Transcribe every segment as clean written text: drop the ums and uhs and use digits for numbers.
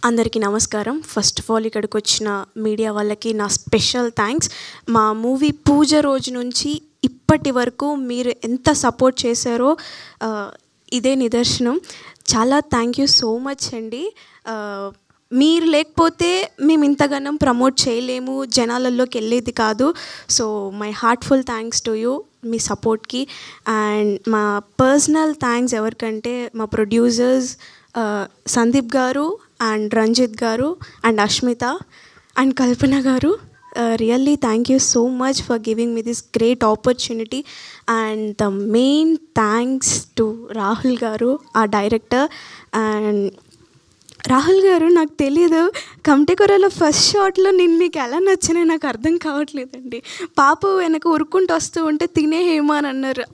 అందరికీ నమస్కారం. First of all ఇక్కడికి వచ్చిన మీడియా వాళ్ళకి నా స్పెషల్ థ్యాంక్స్. మా మూవీ పూజ రోజు నుంచి ఇప్పటి వరకు మీరు ఎంత సపోర్ట్ చేశారో ఇదే నిదర్శనం. చాలా థ్యాంక్ యూ సో మచ్ అండి. మీరు లేకపోతే మేము ఇంతగానం ప్రమోట్ చేయలేము, జనాలలోకి వెళ్ళేది కాదు. So my heartful thanks to you మీ సపోర్ట్కి. అండ్ మా పర్సనల్ థ్యాంక్స్ ఎవరికంటే మా ప్రొడ్యూసర్స్ సందీప్ గారు అండ్ రంజిత్ గారు అండ్ అష్మిత అండ్ కల్పన గారు. Really thank you so much for giving me this great opportunity. And the main thanks to Rahul గారు, ఆ డైరెక్టర్. అండ్ రాహుల్ గారు, నాకు తెలియదు కమిటీకొరలో ఫస్ట్ షాట్లో నేను మీకు ఎలా నచ్చినాయి నాకు అర్థం కావట్లేదండి. పాప వెనక ఉరుక్కుంటూ వస్తూ ఉంటే తినే హేమ అని అన్నారు.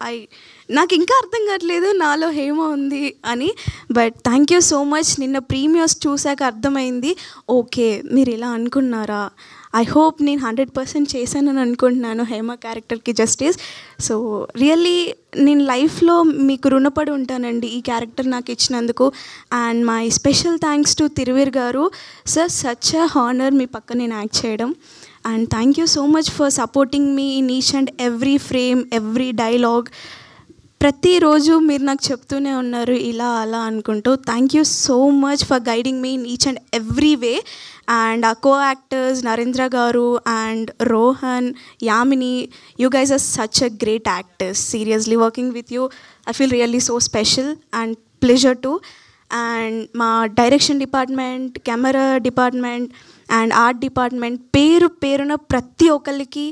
నాకు ఇంకా అర్థం కావట్లేదు నాలో హేమ ఉంది అని. But thank you so much. నిన్న ప్రీమియర్స్ చూశాక అర్థమైంది, ఓకే మీరు ఇలా అనుకున్నారా. ఐ హోప్ నేను 100% చేశానని అనుకుంటున్నాను హేమ క్యారెక్టర్కి జస్టిస్. సో రియల్లీ నేను లైఫ్లో మీకు రుణపడి ఉంటానండి ఈ క్యారెక్టర్ నాకు ఇచ్చినందుకు. And my special thanks to Thiruveer garu. Sir, such a honour మీ పక్క నేను యాక్ట్ చేయడం. And thank you so much for supporting me in each and every frame, every dialogue. ప్రతిరోజు మీరు నాకు చెప్తూనే ఉన్నారు ఇలా అలా అనుకుంటూ. Thank you so much for guiding me in each and every way. And uh co actors Narendra garu and Rohan, Yamini, you guys are such a great actors. Seriously working with you I feel really so special and pleasure to. And మా direction department, camera department and art department పేరు పేరున ప్రతి ఒక్కరికి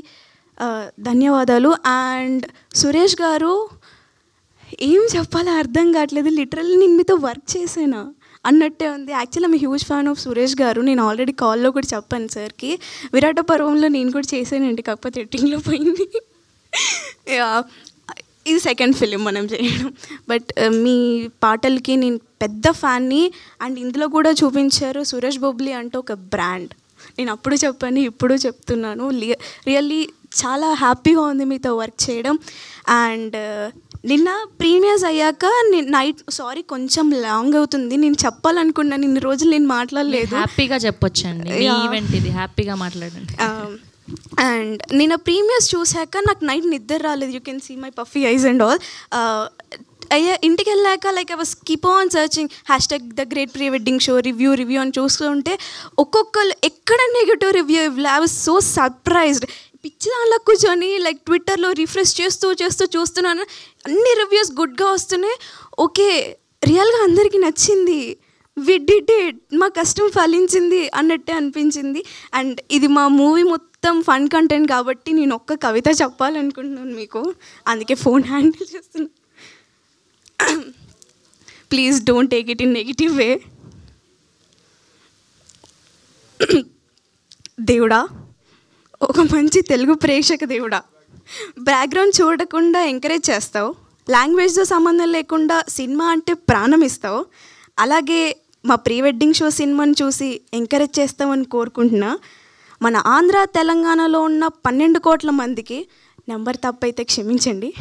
ధన్యవాదాలు. And Suresh గారు, ఏం చెప్పాలో అర్థం కావట్లేదు. లిటరల్లీ నేను మీతో వర్క్ చేసానా అన్నట్టే ఉంది. Actually I'm huge fan of Suresh గారు. నేను ఆల్రెడీ కాల్లో కూడా చెప్పాను సార్కి. విరాట పర్వంలో నేను కూడా చేశానండి, కాకపోతే ఎడిటింగ్లో పోయింది. ఇది సెకండ్ ఫిలిం మనం చేయడం. బట్ మీ పాటలకి నేను పెద్ద ఫ్యాన్ని. అండ్ ఇందులో కూడా చూపించారు సురేష్ బొబ్లీ అంటే ఒక బ్రాండ్. నేను అప్పుడు చెప్పాను, ఇప్పుడు చెప్తున్నాను. రియల్లీ చాలా హ్యాపీగా ఉంది మీతో వర్క్ చేయడం. అండ్ నిన్న ప్రీమియర్స్ అయ్యాక నైట్, సారీ కొంచెం లాంగ్ అవుతుంది, నేను చెప్పాలనుకున్నాను ఇన్ని రోజులు నేను మాట్లాడలేదు. హ్యాపీగా చెప్పొచ్చండి, ఈవెంట్ ఇది, హ్యాపీగా మాట్లాడండి. అండ్ నిన్న ప్రీమియర్స్ చూశాక నాకు నైట్ నిద్ర రాలేదు. You can see my puffy eyes and all. ఇంటికి వెళ్ళాక like I was keep on searching hashtag the great pre wedding show review అని చూస్తుంటే ఒక్కొక్కరు ఎక్కడ నెగిటివ్ రివ్యూ ఇవ్వలే. I was so surprised. పిచ్చి దానిలో కూర్చొని లైక్ ట్విట్టర్లో రిఫ్రెష్ చేస్తూ చూస్తున్నాను, అన్ని రివ్యూస్ గుడ్గా వస్తున్నాయి. ఓకే, రియల్గా అందరికీ నచ్చింది, వి డిడ్ ఇట్, మా కష్టం ఫలించింది అన్నట్టే అనిపించింది. అండ్ ఇది మా మూవీ మొత్తం ఫన్ కంటెంట్ కాబట్టి నేను ఒక్క కవిత చెప్పాలనుకుంటున్నాను మీకు, అందుకే ఫోన్ హ్యాండిల్ చేస్తున్నాను. Please don't take it in negative వే. దేవుడా, ఒక మంచి తెలుగు ప్రేక్షక దేవుడా, బ్యాక్గ్రౌండ్ చూడకుండా ఎంకరేజ్ చేస్తావు, లాంగ్వేజ్తో సంబంధం లేకుండా సినిమా అంటే ప్రాణం ఇస్తావు, అలాగే మా ప్రీ వెడ్డింగ్ షో సినిమాని చూసి ఎంకరేజ్ చేస్తామని కోరుకుంటున్నా. మన ఆంధ్ర తెలంగాణలో ఉన్న 12 కోట్ల మందికి, నెంబర్ తప్పైతే క్షమించండి,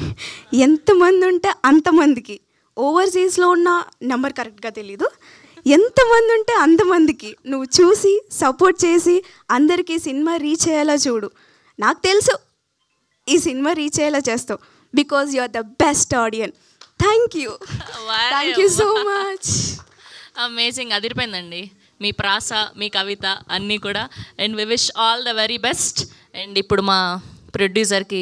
ఎంతమంది ఉంటే అంతమందికి, ఓవర్సీస్లో ఉన్న నెంబర్ కరెక్ట్గా తెలీదు, ఎంతమంది ఉంటే అంతమందికి నువ్వు చూసి సపోర్ట్ చేసి అందరికీ సినిమా రీచ్ అయ్యేలా చూడు. నాకు తెలుసు ఈ సినిమా రీచ్ అయ్యేలా చేస్తావు, because you are the best audience. Thank you so much. Amazing, అదిరిపోయిందండి మీ ప్రాస, మీ కవిత అన్నీ కూడా. And we wish all the very best. And ఇప్పుడు మా ప్రొడ్యూసర్కి